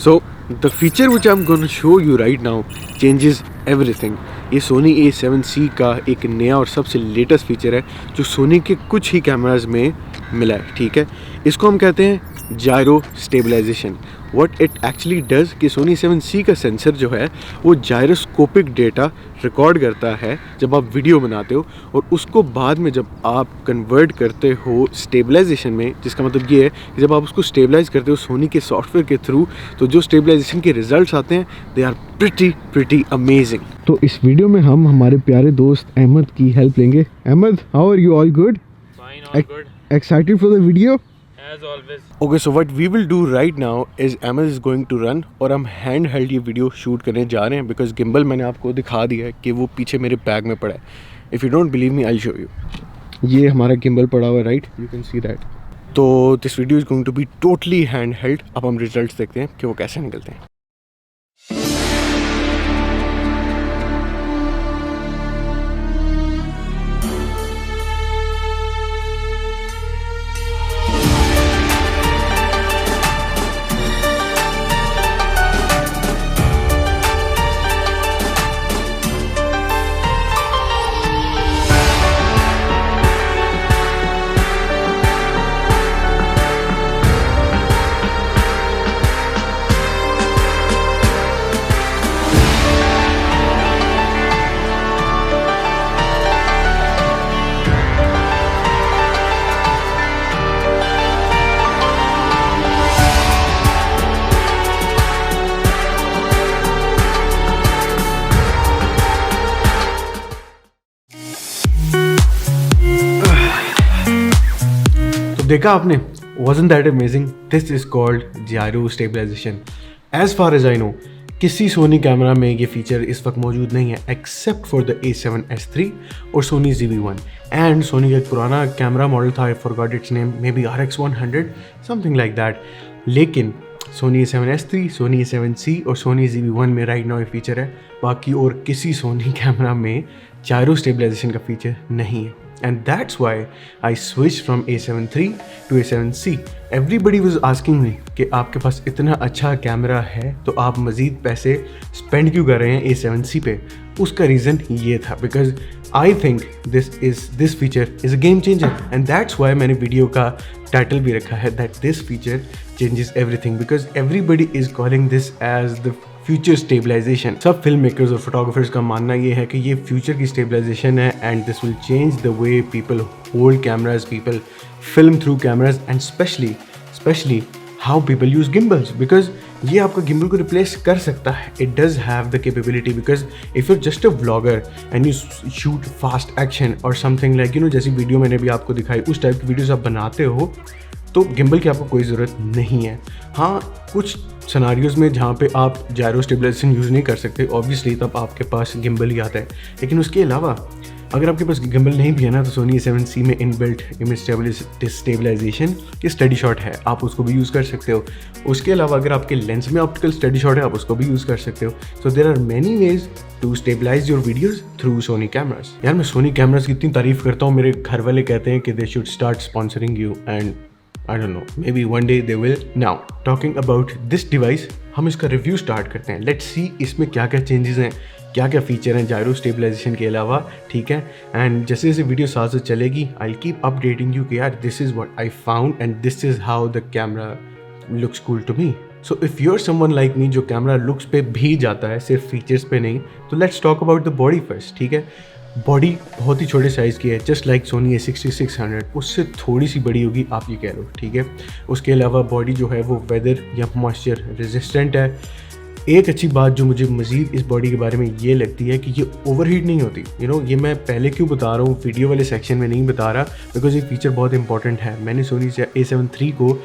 So the feature which I'm going to show you right now changes everything. ये Sony A7C का एक नया और सबसे लेटेस्ट फीचर है जो सोनी के कुछ ही कैमराज में मिला है, ठीक है। इसको हम कहते हैं gyro stabilisation. What it actually does कि Sony A7C का सेंसर जो है वो जायरोस्कोपिक डेटा रिकॉर्ड करता है जब आप वीडियो बनाते हो, और उसको बाद में जब आप कन्वर्ट करते हो स्टेबलाइजेशन में, जिसका मतलब ये है कि जब आप उसको स्टेबलाइज करते हो सोनी के सॉफ्टवेयर के थ्रू, तो जो स्टेबलाइजेशन के रिजल्ट्स आते हैं दे आर प्रिटी अमेजिंग। तो इस वीडियो में हम हमारे प्यारे दोस्त अहमद की हेल्प लेंगे। Ahmad, how are you? All good? Fine, all good. Excited for the video? As always. Okay, so what we will do right now is Ahmed is going to run, और हम हैंड हेल्ड ये video shoot करने जा रहे हैं because gimbal मैंने आपको दिखा दिया है कि वो पीछे मेरे बैग में पड़ा है। If you don't believe me I show you. ये हमारा गिम्बल पड़ा हुआ है, right? You can see that. तो this video is going to be totally hand held. अब हम रिजल्ट्स देखते हैं कि वो कैसे निकलते हैं। देखा आपने? Wasn't that amazing? This is called gyro stabilization. As far as I know, किसी सोनी कैमरा में ये फीचर इस वक्त मौजूद नहीं है एक्सेप्ट फॉर द A7S3 और सोनी ZV-1। एंड सोनी का एक पुराना कैमरा मॉडल था, I forgot it's name, may be RX100 something like that. लेकिन सोनी A7S3, सोनी A7C और सोनी ZV-1 में राइट नाउ ये फीचर है। बाकी और किसी सोनी कैमरा में जायरो स्टेबलाइजेशन का फीचर नहीं है। And that's why I switched from A7 III to A7C. Everybody was asking me कि आपके पास इतना अच्छा कैमरा है तो आप मज़ीद पैसे स्पेंड क्यों कर रहे हैं A7C पे? उसका रीज़न ये था because I think this feature is a game changer, and that's why मैंने वीडियो का टाइटल भी रखा है that this feature changes everything, because everybody is calling this as the future stabilization. सब फिल्म मेकर्स और photographers का मानना ये है कि ये फ्यूचर की स्टेबलाइजेशन है and this will change the way people hold cameras, people film through cameras, and specially how people use gimbals, because ये आपका गिम्बल को रिप्लेस कर सकता है। It does have the capability because if you just a vlogger and you shoot fast action और something like you know, जैसी video मैंने भी आपको दिखाई, उस टाइप की वीडियोस आप बनाते हो तो गिम्बल की आपको कोई ज़रूरत नहीं है। हाँ, कुछ सिनारियोज़ में जहाँ पे आप जायरो स्टेबलाइजेशन यूज़ नहीं कर सकते ऑब्वियसली, तब आपके पास गिम्बल ही आता है। लेकिन उसके अलावा अगर आपके पास गिम्बल नहीं भी है ना, तो सोनी A7C में इनबिल्ट इमेज स्टेबलाइजेशन की स्टडी शॉट है, आप उसको भी यूज़ कर सकते हो। उसके अलावा अगर आपके लेंस में ऑप्टिकल स्टडी शॉट है, आप उसको भी यूज़ कर सकते हो। So there are many ways to stabilize your videos through Sony cameras. यार मैं सोनी कैमराज की इतनी तारीफ़ करता हूँ, मेरे घर वाले कहते हैं कि they should start sponsoring you, and I don't know, maybe one day they will. Now, talking about this device, हम इसका रिव्यू स्टार्ट करते हैं। Let's see इसमें क्या क्या चेंजेस हैं, क्या क्या फीचर हैं जायरो स्टेबलाइजेशन के अलावा, ठीक है। एंड जैसे जैसे वीडियो साथ साथ चलेगी I'll keep updating you कि यार this is what I found and this is how the camera looks cool to me. So if you're someone like me जो कैमरा लुक्स पे भी जाता है, सिर्फ फीचर्स पे नहीं, तो let's talk about the body first, ठीक है। बॉडी बहुत ही छोटे साइज़ की है, जस्ट लाइक सोनी A6600, उससे थोड़ी सी बड़ी होगी आप ये कह लो, ठीक है। उसके अलावा बॉडी जो है वो वेदर या मॉइस्चर रेजिस्टेंट है। एक अच्छी बात जो मुझे मज़ीद इस बॉडी के बारे में ये लगती है कि ये ओवरहीट नहीं होती। यू नो, ये मैं पहले क्यों बता रहा हूँ, वीडियो वाले सेक्शन में नहीं बता रहा, बिकॉज ये फीचर बहुत इंपॉर्टेंट है। मैंने सोनी A7 III को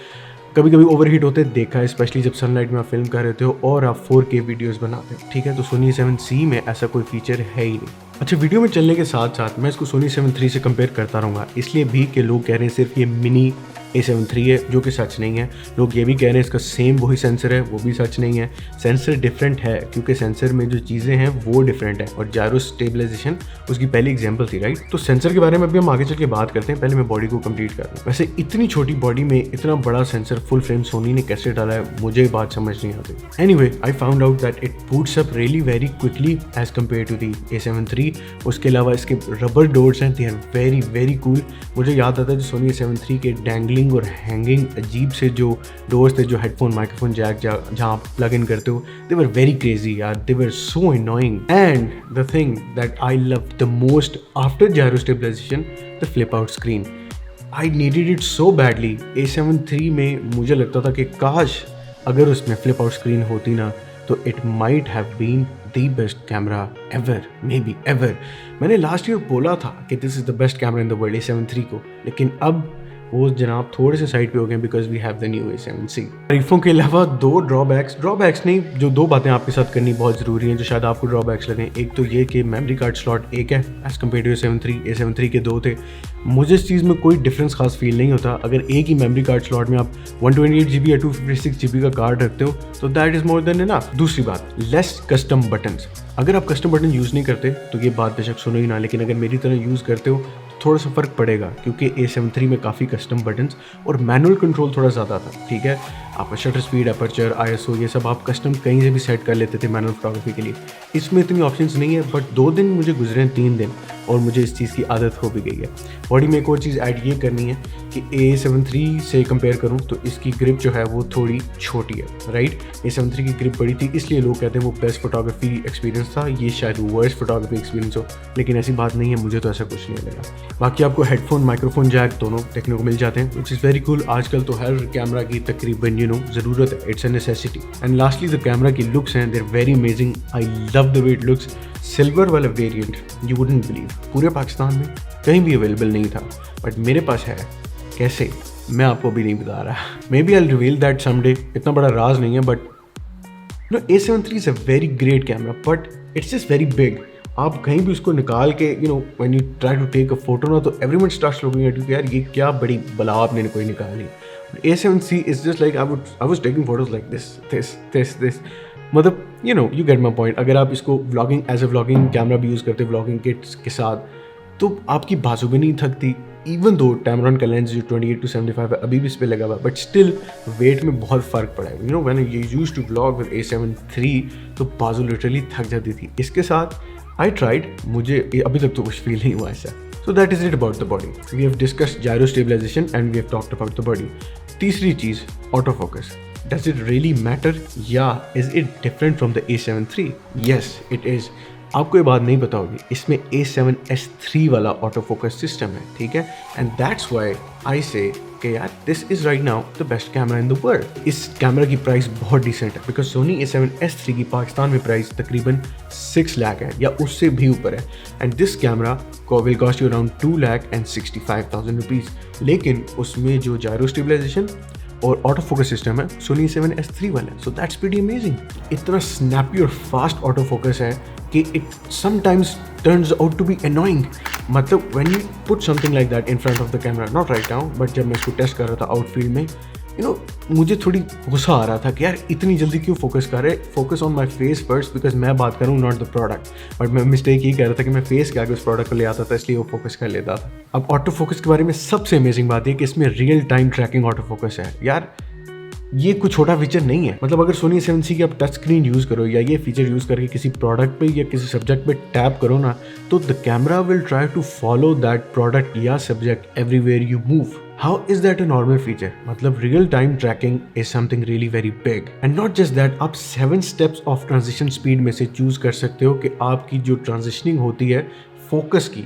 कभी कभी ओवरहीट होते देखा है, स्पेशली जब सनलाइट में आप फिल्म कर रहे हो और आप 4K वीडियोस बनाते हो, ठीक है। तो सोनी A7C में ऐसा कोई फीचर है ही नहीं। अच्छा, वीडियो में चलने के साथ साथ मैं इसको Sony A7 III से कंपेयर करता रहूँगा, इसलिए भी कि लोग कह रहे हैं सिर्फ ये मिनी A7 III है, जो कि सच नहीं है। लोग ये भी कह रहे हैं इसका सेम वही सेंसर है, वो भी सच नहीं है। सेंसर डिफरेंट है क्योंकि सेंसर में जो चीज़ें हैं वो डिफरेंट है, और जायरो स्टेबलाइजेशन उसकी पहली एग्जांपल थी, राइट। तो सेंसर के बारे में भी हम आगे चल के बात करते हैं, पहले मैं बॉडी को कंप्लीट कर दूँ। वैसे इतनी छोटी बॉडी में इतना बड़ा सेंसर फुल फ्रेम सोनी ने कैसे डाला है, मुझे ये बात समझ नहीं आती। Anyway, I found out that it boots up really very quickly as compared to the A7 III। उसके अलावा इसके रबर डोर्स हैं, they are very very cool. मुझे याद आता है जो सोनी A7 III के डैंगलिंग और हैंगिंग अजीब से जो डोर्स थे, जो हेडफोन माइक्रोफोन जैक जहाँ आप प्लग इन करते हो, दे वर वेरी क्रेजी यार, they were so annoying. And the thing that I love the most after gyro stabilization, the flip out screen. I needed it so badly. A7 III में मुझे लगता था कि काश अगर उसमें फ्लिप आउट स्क्रीन होती ना, तो it might have been the best camera ever, maybe ever. मैंने लास्ट ईयर बोला था कि this is the best camera in the world A7 III को, लेकिन अब वो जनाब थोड़े से साइड पे हो गए because we have the new A7C। तारीफों के अलावा दो ड्रॉबैक्स नहीं, जो दो बातें आपके साथ करनी बहुत ज़रूरी हैं जो शायद आपको ड्रॉबैक्स लगें। एक तो ये कि मेमोरी कार्ड स्लॉट एक है as compared to A7 III के दो थे। मुझे इस चीज़ में कोई डिफरेंस खास फील नहीं होता। अगर एक ही मेमोरी कार्ड स्लॉट में आप 128 GB या 256 GB का कार्ड रखते हो तो that is more than enough. दूसरी बात, लेस कस्टम बटन्स। अगर आप कस्टम बटन यूज़ नहीं करते तो ये बात बेशक सुनो ही ना, लेकिन अगर मेरी तरह यूज़ करते हो थोड़ा सा फ़र्क पड़ेगा, क्योंकि A7 III में काफ़ी कस्टम बटन्स और मैनुअल कंट्रोल थोड़ा ज़्यादा था। ठीक है, आपका शटर स्पीड, अपर्चर, ISO ये सब आप कस्टम कहीं से भी सेट कर लेते थे मैनुअल फोटोग्राफी के लिए। इसमें इतनी ऑप्शंस नहीं है, बट 2 दिन मुझे गुजरे हैं, 3 दिन, और मुझे इस चीज़ की आदत हो भी गई है। बॉडी में एक और चीज़ ऐड ये करनी है कि A7 III से कंपेयर करूँ तो इसकी ग्रिप जो है वो थोड़ी छोटी है, राइट। A7 III की ग्रिप बड़ी थी, इसलिए लोग कहते हैं वो बेस्ट फोटोग्राफी एक्सपीरियंस था, ये शायद वर्स्ट फोटोग्राफी एक्सपीरियंस हो, लेकिन ऐसी बात नहीं है, मुझे तो ऐसा कुछ नहीं लगा। बाकी आपको हेडफोन माइक्रोफोन जैक दोनों देखने को मिल जाते हैं, विच इज़ वेरी कूल। आजकल तो हर कैमरा की तकरीबन ज़रूरत है, it's a necessity. And lastly the camera की लुक्स हैं, they are very amazing. I love the way it looks. Silver वाला वेरिएंट यू वुडंट बिलीव पूरे पाकिस्तान में कहीं भी अवेलेबल नहीं था, बट मेरे पास है। कैसे, मैं आपको भी नहीं बता रहा। Maybe I reveal that someday, इतना बड़ा राज नहीं है, but A7 III is a very great camera, but it's just very big. आप कहीं भी उसको निकाल के when you try to take a photo ना, तो everyone starts looking at you कि यार ये क्या बड़ी बला आपने कोई निकाली। A7C is just like I was taking photos like this. मतलब यू गेट माई पॉइंट। अगर आप इसको vlogging as a vlogging camera भी यूज़ करते व्लॉगिंग किट्स के साथ, तो आपकी बाजू भी नहीं थकती। इवन दो टैमरॉन का लेंस जो 28 to 75 है अभी भी इस पर लगा हुआ है, बट स्टिल वेट में बहुत फ़र्क पड़ा है। When I used to vlog with A7 III तो बाजू लिटरली थक जाती थी। इसके साथ आई ट्राइड, मुझे अभी तक तो कुछ फील नहीं हुआ ऐसा। So that is it about the body. We have discussed gyro stabilization and we have talked about the body. तीसरी चीज़, autofocus. Does it really matter? Yeah. Is it different from the A7 III? Yes, it is. आपको ये बात नहीं पता होगी, इसमें A7S3 वाला auto focus system है, ठीक है। एंड दैट्स वाई आई से कि यार this is right now the best camera in the world. इस कैमरा की प्राइस बहुत डिसेंट है, बिकॉज सोनी A7S3 की पाकिस्तान में प्राइस तकरीबन 6 लाख है या उससे भी ऊपर है, एंड दिस कैमरा को will cost you around 2,65,000 rupees. लेकिन उसमें जो जायरो स्टेबलाइजेशन और ऑटो फोकस सिस्टम है सोनी A7S3 वाला है, सो दैट्स प्रीटी अमेजिंग। इतना स्नैपी और फास्ट ऑटो फोकस है कि it sometimes turns out to be annoying. मतलब when you put something like that in front of the camera, not right now, but जब मैं इसको टेस्ट कर रहा था आउटफील्ड में, मुझे थोड़ी गुस्सा आ रहा था कि यार इतनी जल्दी क्यों फोकस कर रहे, focus on my face first, because मैं बात करूँ नॉट द प्रोडक्ट। बट मैं मिस्टेक ये कह रहा था कि मैं फेस के आगे उस प्रोडक्ट को ले आता था, इसलिए वो फोकस कर लेता था। अब ऑटो फोकस के बारे में सबसे अमेजिंग बात है कि इसमें real time tracking auto focus है। यार ये कुछ छोटा फीचर नहीं है। मतलब अगर सोनी A7C की आप टच स्क्रीन यूज़ करो या ये फीचर यूज़ करके किसी प्रोडक्ट पे या किसी सब्जेक्ट पे टैप करो ना, तो the camera will try to follow that product या subject everywhere you move. How is that a normal feature? मतलब real time tracking is something really very big. And not just that, आप 7 steps of transition speed में से choose कर सकते हो कि आपकी जो ट्रांजिशनिंग होती है फोकस की,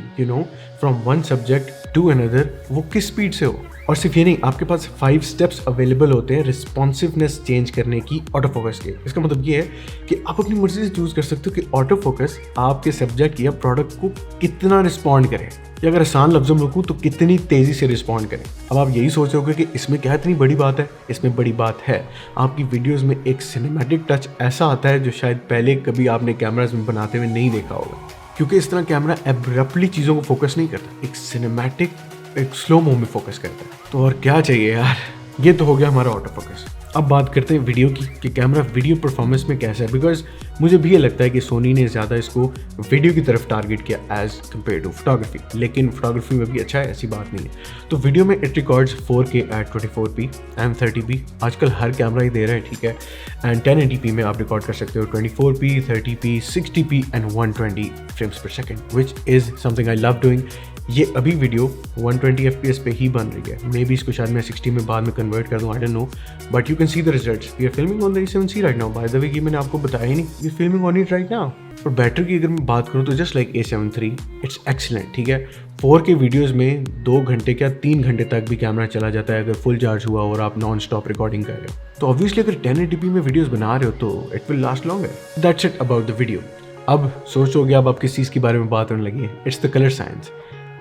from one subject to another, वो किस स्पीड से हो। और सिर्फ ये नहीं, आपके पास 5 स्टेप्स अवेलेबल होते हैं रिस्पॉन्सिवनेस चेंज करने की ऑटो फोकस के। इसका मतलब ये है कि आप अपनी मर्जी से चूज कर सकते हो कि ऑटो फोकस आपके सब्जेक्ट या प्रोडक्ट को कितना रिस्पॉन्ड करे, या अगर आसान लफ्ज़ों में रखूँ तो कितनी तेज़ी से रिस्पॉन्ड करें। अब आप यही सोच रहे हो कि इसमें क्या इतनी बड़ी बात है। इसमें बड़ी बात है, आपकी वीडियोज़ में एक सिनेमैटिक टच ऐसा आता है जो शायद पहले कभी आपने कैमराज में बनाते हुए नहीं देखा होगा। क्योंकि इस तरह कैमरा एब्रप्टली चीज़ों को फोकस नहीं करता, एक सिनेमैटिक एक स्लो मो में फोकस करता है। तो और क्या चाहिए यार, ये तो हो गया हमारा ऑटो फोकस। अब बात करते हैं वीडियो की कि कैमरा वीडियो परफॉर्मेंस में कैसा है, बिकॉज मुझे भी ये लगता है कि सोनी ने ज़्यादा इसको वीडियो की तरफ टारगेट किया एज कम्पेयर टू फोटोग्राफी, लेकिन फोटोग्राफी में भी अच्छा है, ऐसी बात नहीं है। तो वीडियो में it records 4K eight 24p and 30p, आजकल हर कैमरा ही दे रहा है, ठीक है। एंड 1080p में आप रिकॉर्ड कर सकते हो 24p, 30p, 60p and 120 frames per second, which is something I love doing. ये अभी वीडियो 120 FPS पे ही बन रही है, मे बी इसको शायद मैं 60 में बाद में कन्वर्ट कर दूँ, I don't know, but you can see the results. We are filming on the A7C right now, by the way कि मैंने आपको बताया ही नहीं, we are filming on it right now. और बैटरी की अगर मैं बात करूँ तो just like A7III it's excellent, ठीक है। 4K वीडियोज़ में 2 घंटे क्या 3 घंटे तक भी कैमरा चला जाता है अगर फुल चार्ज हुआ और आप नॉन स्टॉप रिकॉर्डिंग कर रहे हो। तो ऑब्वियसली अगर 1080p में वीडियोज़ बना रहे हो तो it will last longer. That's it about the video. अब सोचोगे अब आप किस चीज़ के बारे में बात करने लगी है, इट्स द कलर साइंस।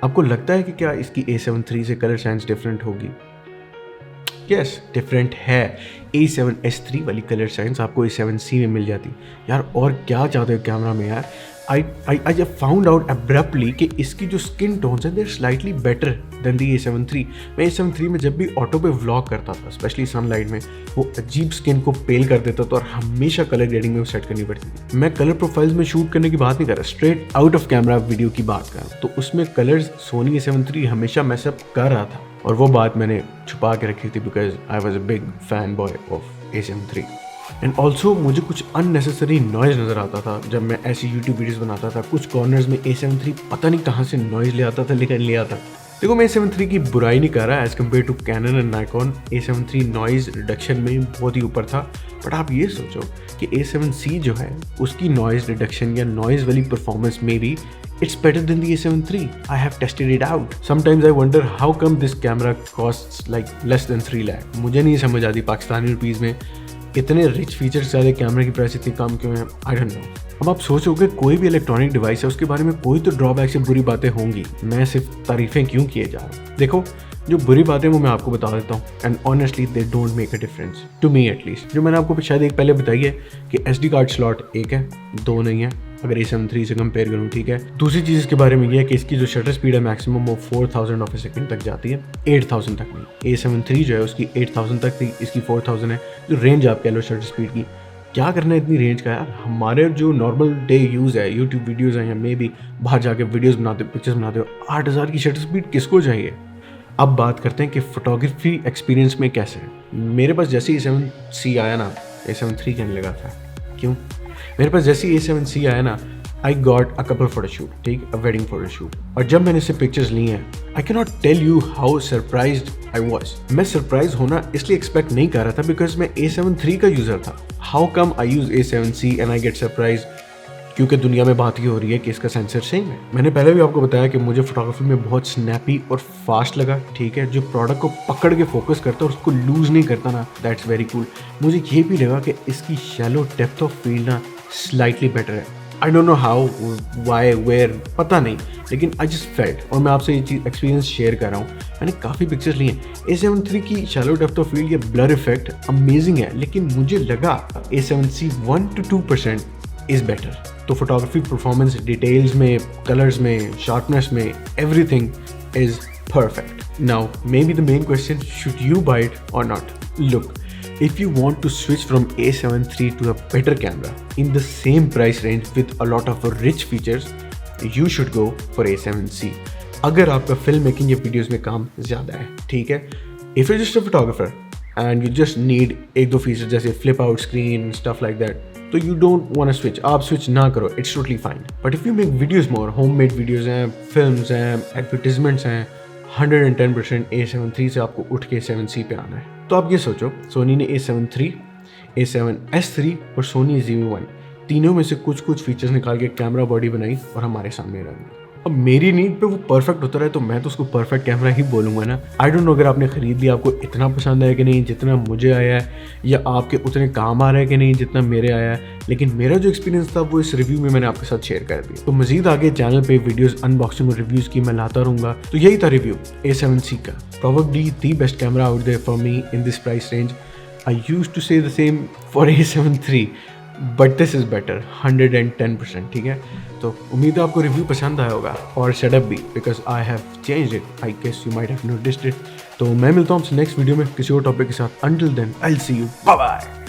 आपको लगता है कि क्या इसकी A7III से कलर साइंस डिफरेंट होगी? यस, डिफरेंट है। A7S3 वाली कलर साइंस आपको A7C में मिल जाती यार। और क्या चाहते हो कैमरा में यार? आई जब फाउंड आउट एब्रप्टली कि इसकी जो स्किन टोन्स हैं they are slightly better than the A7III। मैं A7III में जब भी ऑटो पे व्लॉग करता था, स्पेशली सनलाइट में, वो अजीब स्किन को पेल कर देता था और हमेशा कलर ग्रेडिंग में वो सेट करनी पड़ती थी। मैं कलर प्रोफाइल्स में शूट करने की बात नहीं कर रहा, straight out of camera video की बात कर रहा हूँ। तो उसमें कलर्स सोनी A7III हमेशा मैसअप कर रहा था, और वो बात मैंने छुपा के रखी थी because I was a big fan boy of A7III। And also मुझे कुछ अननेसेसरी नॉइज़ नज़र आता था जब मैं ऐसी यूट्यूब वीडियोस बनाता था। कुछ कॉर्नर्स में A7III पता नहीं कहाँ से नॉइज़ ले आता था, लेकिन ले आता। देखो मैं A7III की बुराई नहीं कर रहा as compared to Canon and Nikon. A7III noise reduction में बहुत ही ऊपर था, बट आप ये सोचो कि A7C जो है उसकी नॉइज़ रिडक्शन या नॉइज़ वाली परफॉर्मेंस में भी it's better than the A7III. I have tested it out. Sometimes I wonder how come this camera costs like less than 3 lakh. मुझे नहीं समझ आती पाकिस्तानी रुपीज़ में इतने रिच फीचर्स वाले कैमरे की प्राइस इतनी कम क्यों है, आई डोंट नो। अब आप सोचोगे कोई भी इलेक्ट्रॉनिक डिवाइस है उसके बारे में कोई तो ड्रॉबैक से बुरी बातें होंगी, मैं सिर्फ तारीफ़ें क्यों किए जा रहा हूँ। देखो जो बुरी बातें वो मैं आपको बता देता हूँ, and honestly they don't make a difference to me at least. जो मैंने आपको शायद एक पहले बताई है कि SD कार्ड स्लॉट एक है, 2 नहीं है अगर A7III से कंपेयर करूँ, ठीक है। दूसरी चीज़ इसके बारे में ये है कि इसकी जो शटर स्पीड है मैक्सिमम वो 4000 ऑफ ए सेकेंड तक जाती है, 8000 तक नहीं। A7III जो है उसकी 8000 तक थी, इसकी 4000 है। जो रेंज आप कह लो शटर स्पीड की, क्या करना है इतनी रेंज का यार। हमारे जो नॉर्मल डे यूज़ है, यूट्यूब वीडियोज़ हैं या मे भी बाहर जाके वीडियोज़ बनाते हो, पिक्चर्स बनाते हो, 8000 की शटर स्पीड किसको चाहिए। अब बात करते हैं कि फोटोग्राफी एक्सपीरियंस में कैसे है। मेरे पास जैसे A7C आया ना, A7III कहने लगा था क्यों, मेरे पास जैसे A7C आया ना, I got a couple photoshoot, ठीक, अ वेडिंग फोटोशूट। और जब मैंने इससे पिक्चर्स ली हैं, I can not tell you how surprised I was. मैं सरप्राइज होना इसलिए एक्सपेक्ट नहीं कर रहा था बिकॉज मैं A7III का यूज़र था। How come I use A7C and I get surprise, क्योंकि दुनिया में बात ये हो रही है कि इसका सेंसर सेम है। मैंने पहले भी आपको बताया कि मुझे फोटोग्राफी में बहुत स्नैपी और फास्ट लगा, ठीक है। जो प्रोडक्ट को पकड़ के फोकस करता है और उसको लूज़ नहीं करता ना, दैट्स वेरी कूल। मुझे ये भी लगा कि इसकी शैलो डेप्थ ऑफ फील्ड ना स्लाइटली बेटर है। I don't know how, why, where, पता नहीं, लेकिन आई जस्ट फेल्ट। और मैं आपसे ये चीज़ एक्सपीरियंस शेयर कर रहा हूँ। मैंने काफ़ी पिक्चर्स ली हैं। A7III की शैलो डेप्थ ऑफ फील्ड या ब्लर इफेक्ट अमेजिंग है, लेकिन मुझे लगा A7C 1 to 2% इज़ बेटर। तो फोटोग्राफी परफॉर्मेंस, डिटेल्स में, कलर्स में, शार्पनेस में, everything is perfect. Now, maybe the main question, should you buy it or not? Look, if you want to switch from A7III to a better camera in the same price range with a lot of rich features, you should go for A7C. अगर आपका film making या videos में काम ज़्यादा है, ठीक है, if you're just a photographer and you just need एक दो फीचर जैसे flip out screen, stuff like that, तो you don't want to switch, आप switch ना करो, it's totally fine. But if you make videos more, homemade videos हैं, films हैं, advertisements हैं, 110% A7III से आपको उठ के A7C पे आना है। तो आप ये सोचो, सोनी ने A7III, A7S3 और सोनी A7I तीनों में से कुछ कुछ फीचर्स निकाल के कैमरा बॉडी बनाई और हमारे सामने रख दी। अब मेरी नीड पे वो परफेक्ट होता रहे तो मैं तो उसको परफेक्ट कैमरा ही बोलूँगा ना। आई डोंट नो अगर आपने ख़रीद लिया आपको इतना पसंद आया कि नहीं जितना मुझे आया है, या आपके उतने काम आ रहा है कि नहीं जितना मेरे आया है, लेकिन मेरा जो एक्सपीरियंस था वो इस रिव्यू में मैंने आपके साथ शेयर कर दिया। तो मजीद आगे चैनल पे वीडियोस अनबॉक्सिंग और रिव्यूज़ की मैं लाता रहूँगा। तो यही था रिव्यू A7C का, probably the best camera out there for me in this price range. I used to say the same for A7III, but this is better 110%, ठीक है। तो उम्मीद है आपको रिव्यू पसंद आया होगा और सेटअप भी, because I have changed it, I guess you might have noticed it. तो मैं मिलता हूँ आपसे नेक्स्ट वीडियो में किसी और टॉपिक के साथ। Until then I will see you, bye bye.